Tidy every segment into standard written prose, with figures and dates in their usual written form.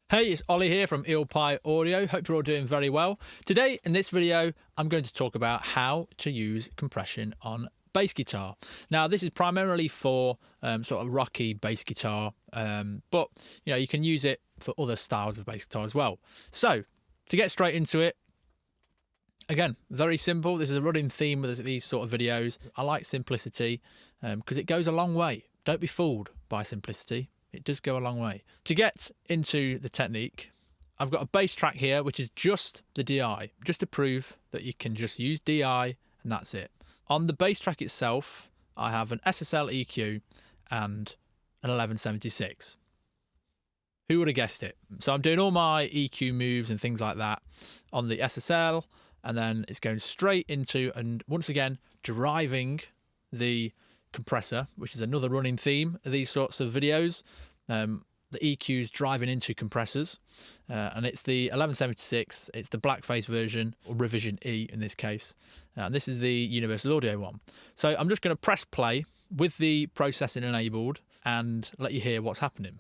Hey, it's Ollie here from Eel Pye Audio. Hope you're all doing very well. Today, in this video, I'm going to talk about how to use compression on bass guitar. Now, this is primarily for sort of rocky bass guitar, but you can use it for other styles of bass guitar as well. So, to get straight into it, again, very simple. This is a running theme with these sort of videos. I like simplicity because it goes a long way. Don't be fooled by simplicity. It does go a long way. To get into the technique, I've got a bass track here, which is just the DI, just to prove that you can just use DI and that's it. On the bass track itself, I have an SSL EQ and an 1176. Who would have guessed it? So I'm doing all my EQ moves and things like that on the SSL, and then it's going straight into, and once again, driving the compressor, which is another running theme of these sorts of videos. The EQ's driving into compressors, and it's the 1176. It's the blackface version, or revision E in this case, and this is the universal audio one. So I'm just going to press play with the processing enabled and let you hear what's happening.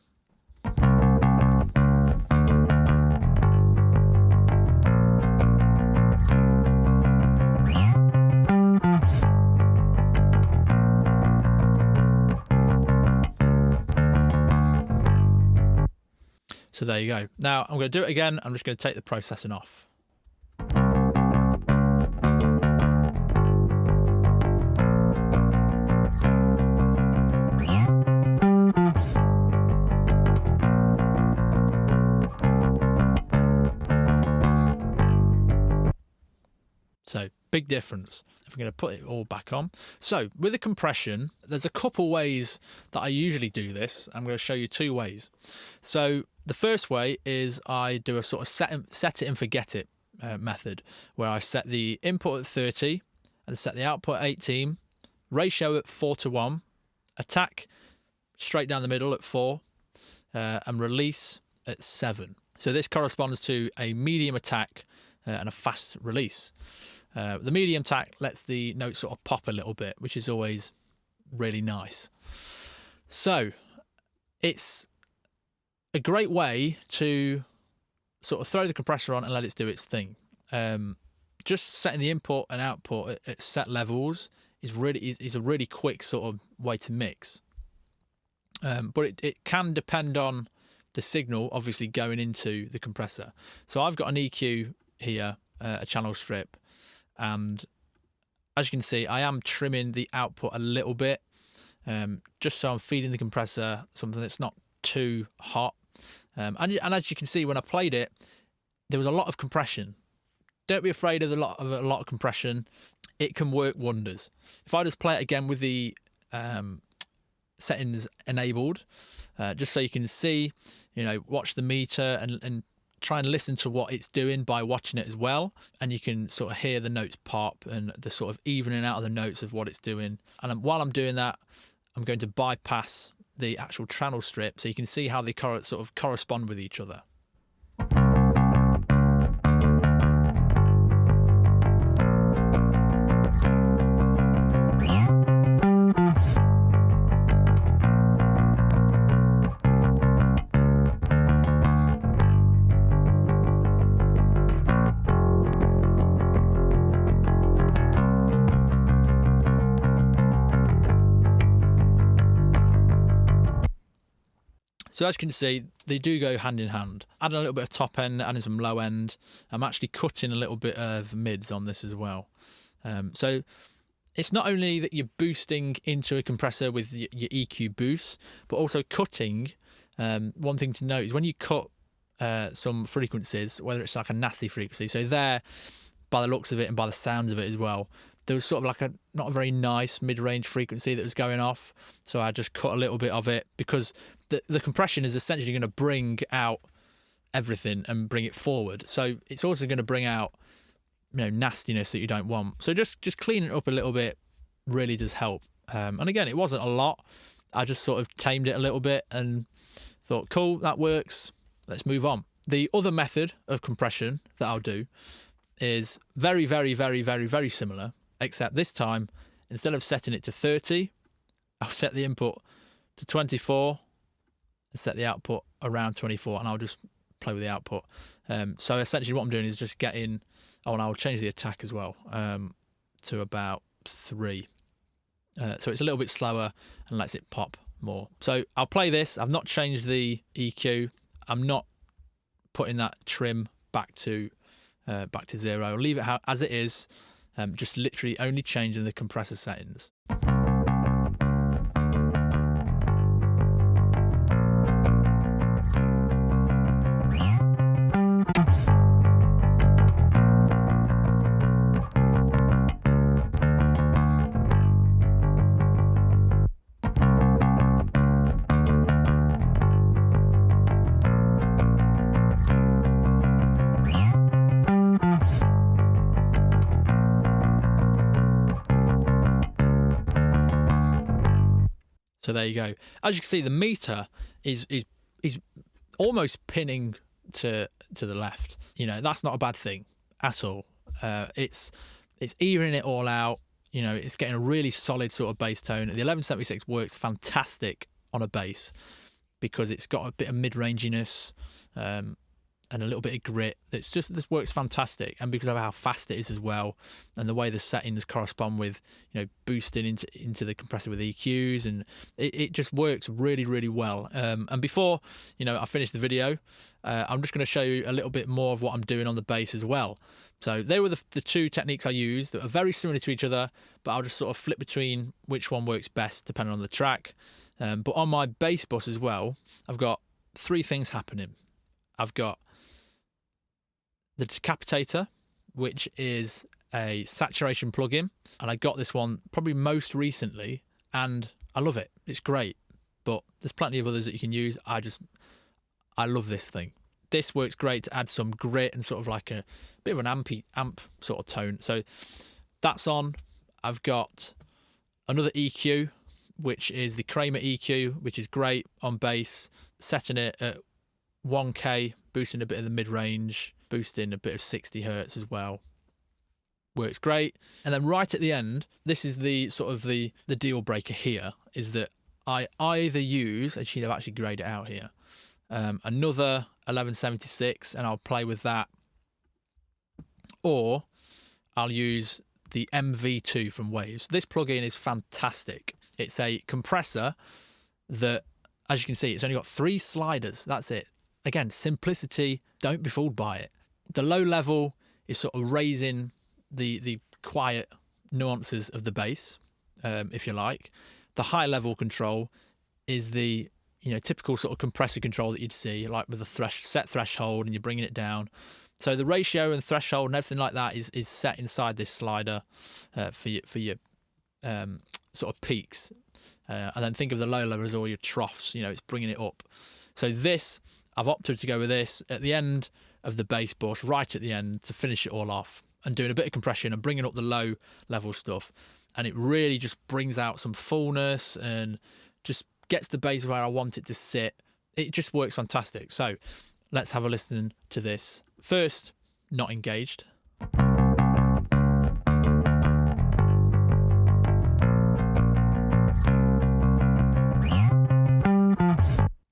So there you go. Now I'm going to do it again. I'm just going to take the processing off. So big difference. If I'm going to put it all back on. So with the compression, there's a couple ways that I usually do this. I'm going to show you two ways. So the first way is I do a sort of set it and forget it method, where I set the input at 30 and set the output at 18, ratio at 4:1, attack straight down the middle at 4, and release at 7. So this corresponds to a medium attack and a fast release. The medium attack lets the notes sort of pop a little bit, which is always really nice. So it's a great way to sort of throw the compressor on and let it do its thing. Just setting the input and output at set levels is a really quick sort of way to mix. But it can depend on the signal obviously going into the compressor. So I've got an EQ here, a channel strip, and as you can see, I am trimming the output a little bit, just so I'm feeding the compressor something that's not too hot. And as you can see, when I played it, there was a lot of compression. Don't be afraid of a lot of compression. It can work wonders. If I just play it again with the settings enabled, just so you can see, watch the meter and try and listen to what it's doing by watching it as well, and you can sort of hear the notes pop and the sort of evening out of the notes of what it's doing. And while I'm doing that, I'm going to bypass the actual channel strip so you can see how they sort of correspond with each other. So as you can see, they do go hand in hand. Adding a little bit of top end, adding some low end. I'm actually cutting a little bit of mids on this as well. So it's not only that you're boosting into a compressor with your EQ boost, but also cutting. One thing to note is when you cut some frequencies, whether it's like a nasty frequency, so there, by the looks of it and by the sounds of it as well, there was sort of like not a very nice mid-range frequency that was going off. So I just cut a little bit of it because the compression is essentially going to bring out everything and bring it forward. So it's also going to bring out nastiness that you don't want. So just cleaning it up a little bit really does help. And again, it wasn't a lot. I just sort of tamed it a little bit and thought, cool, that works. Let's move on. The other method of compression that I'll do is very, very, very, very, very similar, except this time, instead of setting it to 30, I'll set the input to 24 and set the output around 24, and I'll just play with the output. So essentially what I'm doing is just getting, and I'll change the attack as well to about 3. So it's a little bit slower and lets it pop more. So I'll play this. I've not changed the EQ. I'm not putting that trim back to 0. I'll leave it as it is, just literally only changing the compressor settings. So there you go. As you can see, the meter is almost pinning to the left. You know, that's not a bad thing at all. It's evening it all out. You know, it's getting a really solid sort of bass tone. The 1176 works fantastic on a bass because it's got a bit of mid-ranginess and a little bit of grit. This works fantastic, and because of how fast it is as well, and the way the settings correspond with, you know, boosting into the compressor with EQs, and it just works really, really well. And before, you know, I finish the video, I'm just going to show you a little bit more of what I'm doing on the bass as well. So they were the 2 techniques I used that are very similar to each other, but I'll just sort of flip between which one works best depending on the track. But on my bass bus as well, I've got 3 things happening. I've got the decapitator, which is a saturation plugin, and I got this one probably most recently, and I love it. It's great, but there's plenty of others that you can use. I love this thing. This works great to add some grit and sort of like a bit of an amp sort of tone. So that's on. I've got another EQ, which is the Kramer EQ, which is great on bass, setting it at 1K, boosting a bit of the mid-range, boosting a bit of 60 hertz as well. Works great. And then right at the end, this is the sort of the deal breaker here, is that I either use, and I've actually grayed it out here, another 1176, and I'll play with that, or I'll use the MV2 from Waves. This plugin is fantastic. It's a compressor that, as you can see, it's only got 3 sliders. That's it. Again, simplicity, don't be fooled by it. The low level is sort of raising the quiet nuances of the bass, if you like. The high level control is the, you know, typical sort of compressor control that you'd see, like with a set threshold and you're bringing it down. So the ratio and threshold and everything like that is set inside this slider for your sort of peaks. And then think of the low level as all your troughs, you know, it's bringing it up. So this, I've opted to go with this at the end of the bass bus, right at the end, to finish it all off, and doing a bit of compression and bringing up the low level stuff. And it really just brings out some fullness and just gets the bass where I want it to sit. It just works fantastic. So let's have a listen to this. First, not engaged.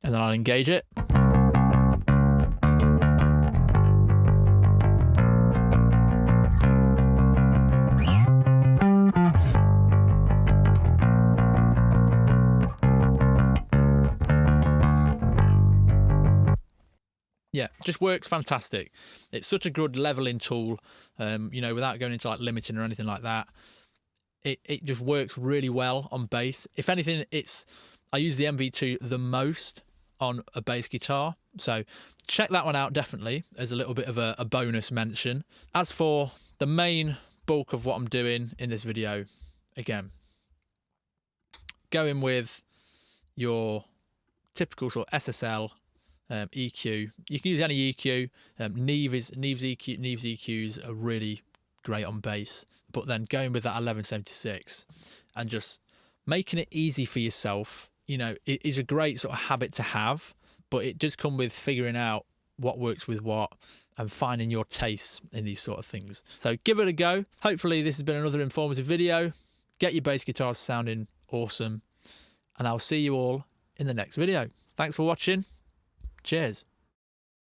And then I'll engage it. Yeah, just works fantastic. It's such a good leveling tool, you know, without going into like limiting or anything like that. It just works really well on bass. If anything, I use the MV2 the most on a bass guitar. So check that one out definitely as a little bit of a bonus mention. As for the main bulk of what I'm doing in this video, again, going with your typical sort of SSL EQ. You can use any EQ. Neves EQs are really great on bass, but then going with that 1176 and just making it easy for yourself, you know, it is a great sort of habit to have, but it does come with figuring out what works with what and finding your tastes in these sort of things. So give it a go. Hopefully this has been another informative video. Get your bass guitars sounding awesome, and I'll see you all in the next video. Thanks for watching. Cheers.